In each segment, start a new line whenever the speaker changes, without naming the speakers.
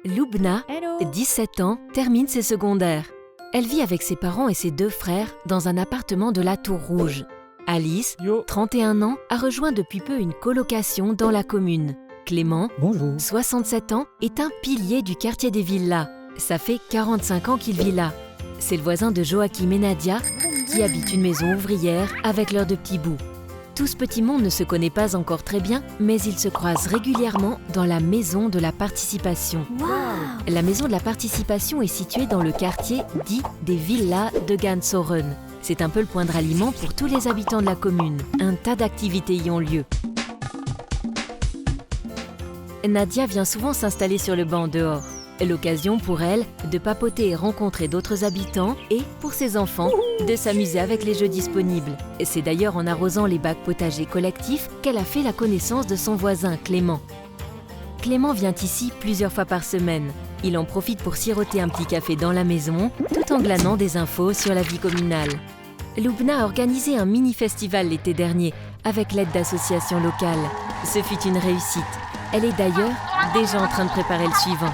Lubna,
Hello.
17 ans, termine ses secondaires. Elle vit avec ses parents et ses 2 frères dans un appartement de la Tour Rouge. Alice,
Yo.
31 ans, a rejoint depuis peu une colocation dans la commune. Clément,
Bonjour.
67 ans, est un pilier du quartier des Villas. Ça fait 45 ans qu'il vit là. C'est le voisin de Joachim et Nadia qui habitent une maison ouvrière avec leurs 2 petits bouts. Tout ce petit monde ne se connaît pas encore très bien, mais ils se croisent régulièrement dans la maison de la participation. La maison de la participation est située dans le quartier dit des Villas de Gansoren. C'est un peu le point de ralliement pour tous les habitants de la commune. Un tas d'activités y ont lieu. Nadia vient souvent s'installer sur le banc dehors. L'occasion pour elle de papoter et rencontrer d'autres habitants et, pour ses enfants, de s'amuser avec les jeux disponibles. C'est d'ailleurs en arrosant les bacs potagers collectifs qu'elle a fait la connaissance de son voisin Clément. Clément vient ici plusieurs fois par semaine. Il en profite pour siroter un petit café dans la maison, tout en glanant des infos sur la vie communale. Lubna a organisé un mini-festival l'été dernier, avec l'aide d'associations locales. Ce fut une réussite. Elle est d'ailleurs déjà en train de préparer le suivant.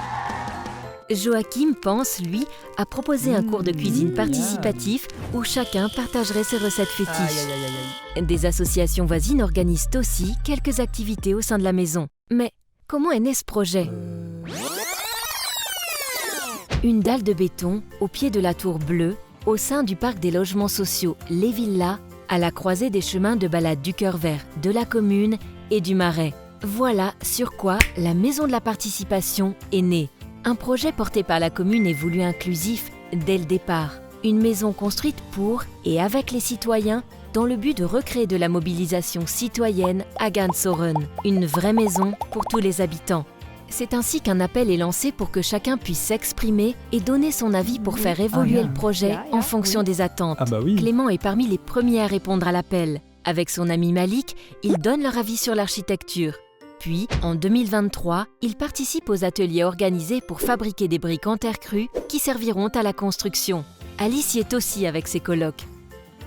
Joachim pense, lui, à proposer un cours de cuisine participatif où chacun partagerait ses recettes fétiches. Des associations voisines organisent aussi quelques activités au sein de la maison. Mais comment est né ce projet ? Une dalle de béton au pied de la tour bleue, au sein du parc des logements sociaux Les Villas, à la croisée des chemins de balade du Cœur Vert, de la commune et du Marais. Voilà sur quoi la maison de la participation est née. Un projet porté par la commune et voulu inclusif dès le départ. Une maison construite pour et avec les citoyens dans le but de recréer de la mobilisation citoyenne à Gansoren. Une vraie maison pour tous les habitants. C'est ainsi qu'un appel est lancé pour que chacun puisse s'exprimer et donner son avis pour faire évoluer le projet en fonction des attentes.
Ah bah oui.
Clément est parmi les premiers à répondre à l'appel. Avec son ami Malik, ils donnent leur avis sur l'architecture. Puis, en 2023, il participe aux ateliers organisés pour fabriquer des briques en terre crue qui serviront à la construction. Alice y est aussi avec ses colocs.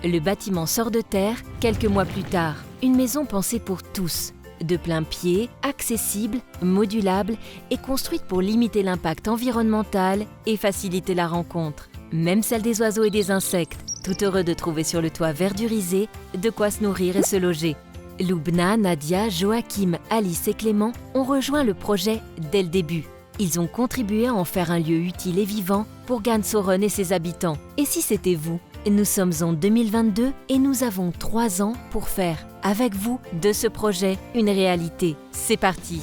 Le bâtiment sort de terre quelques mois plus tard. Une maison pensée pour tous, de plein pied, accessible, modulable et construite pour limiter l'impact environnemental et faciliter la rencontre. Même celle des oiseaux et des insectes, tout heureux de trouver sur le toit verdurisé de quoi se nourrir et se loger. Lubna, Nadia, Joachim, Alice et Clément ont rejoint le projet dès le début. Ils ont contribué à en faire un lieu utile et vivant pour Gansoren et ses habitants. Et si c'était vous ? Nous sommes en 2022 et nous avons 3 ans pour faire, avec vous, de ce projet une réalité. C'est parti !